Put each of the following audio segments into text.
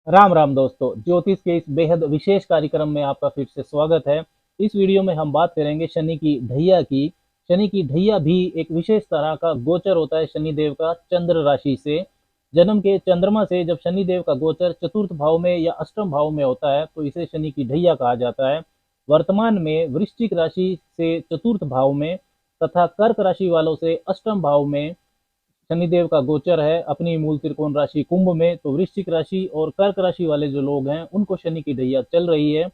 राम राम दोस्तों, ज्योतिष के इस बेहद विशेष कार्यक्रम में आपका फिर से स्वागत है। इस वीडियो में हम बात करेंगे शनि की ढैया की। शनि की ढैया भी एक विशेष तरह का गोचर होता है शनि देव का चंद्र राशि से। जन्म के चंद्रमा से जब शनि देव का गोचर चतुर्थ भाव में या अष्टम भाव में होता है तो इसे शनि की ढैया कहा जाता है। वर्तमान में वृश्चिक राशि से चतुर्थ भाव में तथा कर्क राशि वालों से अष्टम भाव में शनिदेव का गोचर है अपनी मूल त्रिकोण राशि कुंभ में। तो वृश्चिक राशि और कर्क राशि वाले जो लोग हैं उनको शनि की ढैया चल रही है।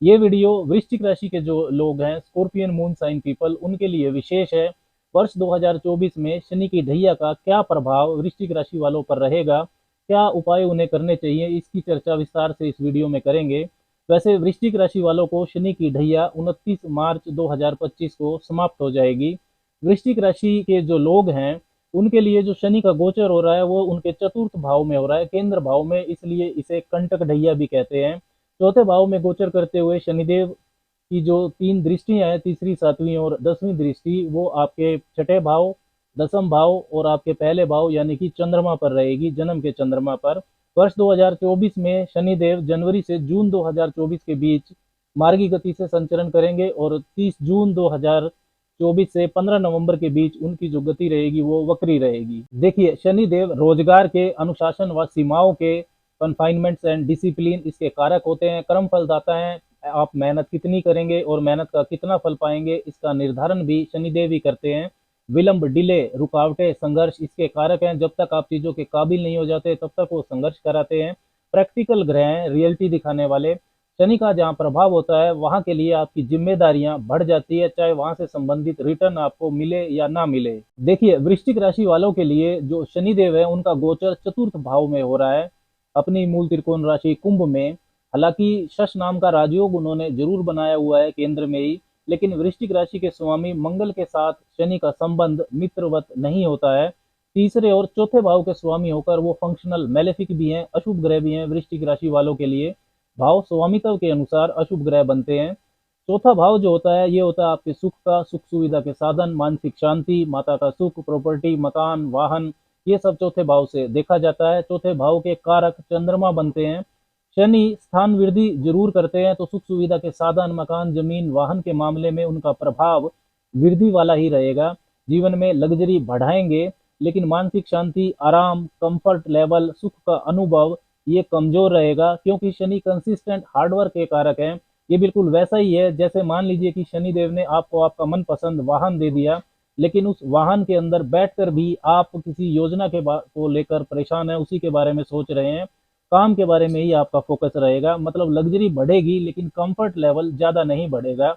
ये वीडियो वृश्चिक राशि के जो लोग हैं, स्कॉर्पियन मून साइन पीपल, उनके लिए विशेष है। वर्ष 2024 में शनि की ढैया का क्या प्रभाव वृश्चिक राशि वालों पर रहेगा, क्या उपाय उन्हें करने चाहिए, इसकी चर्चा विस्तार से इस वीडियो में करेंगे। वैसे वृश्चिक राशि वालों को शनि की ढैया 29 मार्च 2025 को समाप्त हो जाएगी। वृश्चिक राशि के जो लोग हैं उनके लिए जो शनि का गोचर हो रहा है वो उनके चतुर्थ भाव में हो रहा है, केंद्र भाव में, इसलिए इसे कंटक ढैया भी कहते हैं। चौथे भाव में गोचर करते हुए शनिदेव की जो तीन दृष्टियां हैं, तीसरी, सातवीं और 10वीं दृष्टि, वो आपके छठे भाव, दसम भाव और आपके पहले भाव यानी कि चंद्रमा पर रहेगी, जन्म के चंद्रमा पर। वर्ष 2024 में शनिदेव जनवरी से जून 2024 के बीच मार्गी गति से संचरण करेंगे और 30 जून 2024 से 15 नवंबर के बीच उनकी जो गति रहेगी वो वक्री रहेगी। देखिए, शनिदेव रोजगार के अनुशासन व सीमाओं के, कन्फाइनमेंट्स एंड डिसिप्लिन, इसके कारक होते हैं, कर्म फलदाता हैं। आप मेहनत कितनी करेंगे और मेहनत का कितना फल पाएंगे इसका निर्धारण भी शनिदेव ही करते हैं। विलंब, डिले, रुकावटें, संघर्ष इसके कारक हैं। जब तक आप चीजों के काबिल नहीं हो जाते तब तक वो संघर्ष कराते हैं। प्रैक्टिकल ग्रह हैं, रियलिटी दिखाने वाले। शनि का जहाँ प्रभाव होता है वहां के लिए आपकी जिम्मेदारियां बढ़ जाती है, चाहे वहां से संबंधित रिटर्न आपको मिले या ना मिले। देखिए, वृश्चिक राशि वालों के लिए जो शनिदेव है उनका गोचर चतुर्थ भाव में हो रहा है अपनी मूल त्रिकोण राशि कुंभ में। हालांकि शश नाम का राजयोग उन्होंने जरूर बनाया हुआ है केंद्र में ही, लेकिन वृश्चिक राशि के स्वामी मंगल के साथ शनि का संबंध मित्रवत नहीं होता है। तीसरे और चौथे भाव के स्वामी होकर वो फंक्शनल मेलेफिक भी हैं, अशुभ ग्रह भी हैं वृश्चिक राशि वालों के लिए। भाव स्वामित्व के अनुसार अशुभ ग्रह बनते हैं। चौथा भाव जो होता है ये होता है आपके सुख का, सुख सुविधा के साधन, मानसिक शांति, माता का सुख, प्रॉपर्टी, मकान, वाहन, ये सब चौथे भाव से देखा जाता है। चौथे भाव के कारक चंद्रमा बनते हैं। शनि स्थान वृद्धि जरूर करते हैं, तो सुख सुविधा के साधन, मकान, जमीन, वाहन के मामले में उनका प्रभाव वृद्धि वाला ही रहेगा। जीवन में लग्जरी बढ़ाएंगे, लेकिन मानसिक शांति, आराम, कंफर्ट लेवल, सुख का अनुभव ये कमजोर रहेगा, क्योंकि शनि कंसिस्टेंट हार्डवर्क के कारक है। ये बिल्कुल वैसा ही है जैसे मान लीजिए कि शनि देव ने आपको आपका मनपसंद वाहन दे दिया, लेकिन उस वाहन के अंदर बैठकर भी आप किसी योजना के को लेकर परेशान है, उसी के बारे में सोच रहे हैं, काम के बारे में ही आपका फोकस रहेगा। मतलब लग्जरी बढ़ेगी लेकिन कंफर्ट लेवल ज्यादा नहीं बढ़ेगा।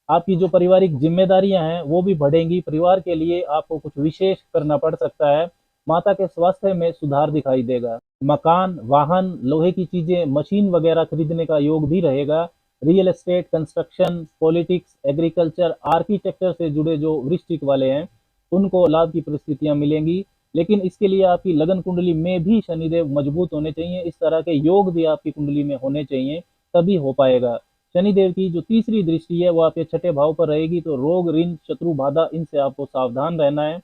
आपकी जो पारिवारिक जिम्मेदारियां हैं वो भी बढ़ेंगी, परिवार के लिए आपको कुछ विशेष करना पड़ सकता है। माता के स्वास्थ्य में सुधार दिखाई देगा। मकान, वाहन, लोहे की चीजें, मशीन वगैरह खरीदने का योग भी रहेगा। Real estate, construction, politics, agriculture, architecture से जुड़े जो वृश्चिक वाले हैं उनको लाभ की परिस्थितियां मिलेंगी, लेकिन इसके लिए आपकी लगन कुंडली में भी शनिदेव मजबूत होने चाहिए। इस तरह के योग भी आपकी कुंडली में होने चाहिए, तभी हो पाएगा। शनिदेव की जो तीसरी दृष्टि है वो आपके छठे भाव पर रहेगी, तो रोग, ऋण, शत्रु, बाधा, इनसे आपको सावधान रहना है।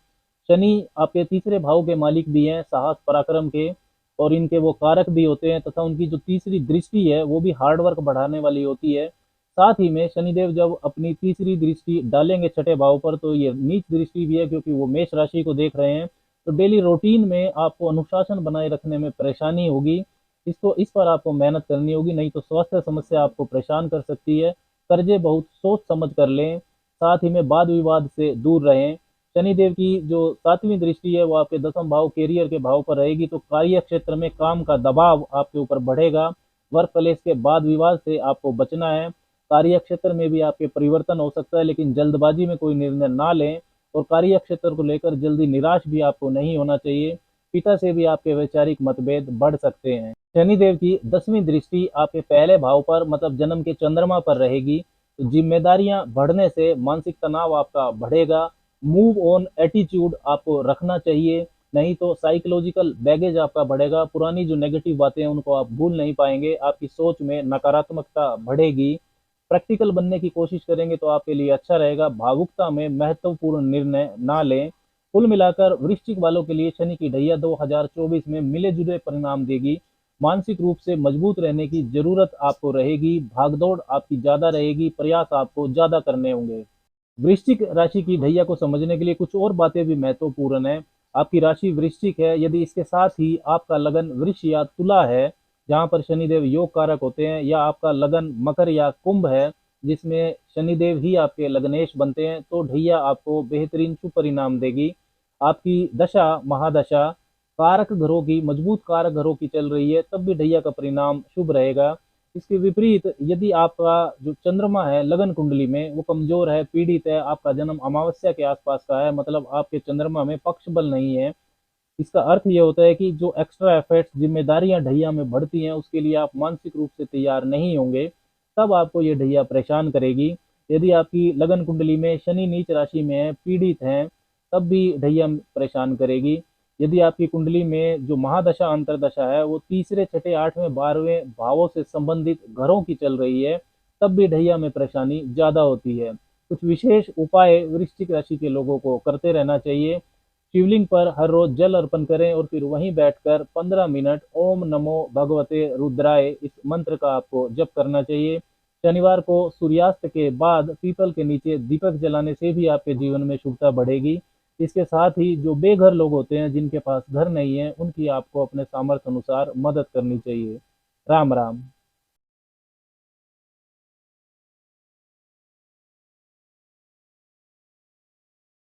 शनि आपके तीसरे भाव के मालिक भी हैं, साहस, पराक्रम के, और इनके वो कारक भी होते हैं, तथा उनकी जो तीसरी दृष्टि है वो भी हार्डवर्क बढ़ाने वाली होती है। साथ ही में शनिदेव जब अपनी तीसरी दृष्टि डालेंगे छठे भाव पर तो ये नीच दृष्टि भी है, क्योंकि वो मेष राशि को देख रहे हैं। तो डेली रूटीन में आपको अनुशासन बनाए रखने में परेशानी होगी, इसको इस पर आपको मेहनत करनी होगी, नहीं तो स्वास्थ्य समस्या आपको परेशान कर सकती है। कर्जे बहुत सोच समझ कर लें, साथ ही में वाद विवाद से दूर रहें। शनिदेव की जो सातवीं दृष्टि है वो आपके दसम भाव, कैरियर के भाव पर रहेगी, तो कार्य क्षेत्र में काम का दबाव आपके ऊपर बढ़ेगा। वर्क प्लेस के वाद विवाद से आपको बचना है। कार्य क्षेत्र में भी आपके परिवर्तन हो सकता है, लेकिन जल्दबाजी में कोई निर्णय ना लें, और कार्य क्षेत्र को लेकर जल्दी निराश भी आपको नहीं होना चाहिए। पिता से भी आपके वैचारिक मतभेद बढ़ सकते हैं। शनिदेव की 10वीं दृष्टि आपके पहले भाव पर, मतलब जन्म के चंद्रमा पर रहेगी, तो जिम्मेदारियां बढ़ने से मानसिक तनाव आपका बढ़ेगा। मूव ऑन एटीट्यूड आपको रखना चाहिए, नहीं तो साइकोलॉजिकल बैगेज आपका बढ़ेगा। पुरानी जो नेगेटिव बातें हैं उनको आप भूल नहीं पाएंगे, आपकी सोच में नकारात्मकता बढ़ेगी। प्रैक्टिकल बनने की कोशिश करेंगे तो आपके लिए अच्छा रहेगा। भावुकता में महत्वपूर्ण निर्णय ना लें। कुल मिलाकर वृश्चिक वालों के लिए शनि की ढैया 2024 में मिले जुले परिणाम देगी। मानसिक रूप से मजबूत रहने की जरूरत आपको रहेगी, भागदौड़ आपकी ज्यादा रहेगी, प्रयास आपको ज्यादा करने होंगे। वृश्चिक राशि की ढैया को समझने के लिए कुछ और बातें भी महत्वपूर्ण है। आपकी राशि वृश्चिक है, यदि इसके साथ ही आपका लगन वृष या तुला है, जहां पर शनिदेव योग कारक होते हैं, या आपका लगन मकर या कुंभ है, जिसमें शनिदेव ही आपके लगनेश बनते हैं, तो ढैया आपको बेहतरीन शुभ परिणाम देगी। आपकी दशा महादशा कारक घरों की, मजबूत कारक घरों की चल रही है, तब भी ढैया का परिणाम शुभ रहेगा। इसके विपरीत यदि आपका जो चंद्रमा है लगन कुंडली में वो कमजोर है, पीड़ित है, आपका जन्म अमावस्या के आसपास का है, मतलब आपके चंद्रमा में पक्ष बल नहीं है, इसका अर्थ ये होता है कि जो एक्स्ट्रा एफर्ट्स जिम्मेदारियां ढैया में बढ़ती हैं उसके लिए आप मानसिक रूप से तैयार नहीं होंगे, तब आपको ये ढैया परेशान करेगी। यदि आपकी लगन कुंडली में शनि नीच राशि में है, पीड़ित हैं, तब भी ढैया परेशान करेगी। यदि आपकी कुंडली में जो महादशा अंतरदशा है वो तीसरे छठे आठवें बारहवें भावों से संबंधित घरों की चल रही है, तब भी ढैया में परेशानी ज्यादा होती है। कुछ विशेष उपाय वृश्चिक राशि के लोगों को करते रहना चाहिए। शिवलिंग पर हर रोज जल अर्पण करें और फिर वहीं बैठकर 15 मिनट ओम नमो भगवते रुद्राय इस मंत्र का आपको जप करना चाहिए। शनिवार को सूर्यास्त के बाद पीपल के नीचे दीपक जलाने से भी आपके जीवन में शुभता बढ़ेगी। इसके साथ ही जो बेघर लोग होते हैं, जिनके पास घर नहीं है, उनकी आपको अपने सामर्थ्य अनुसार मदद करनी चाहिए। राम राम।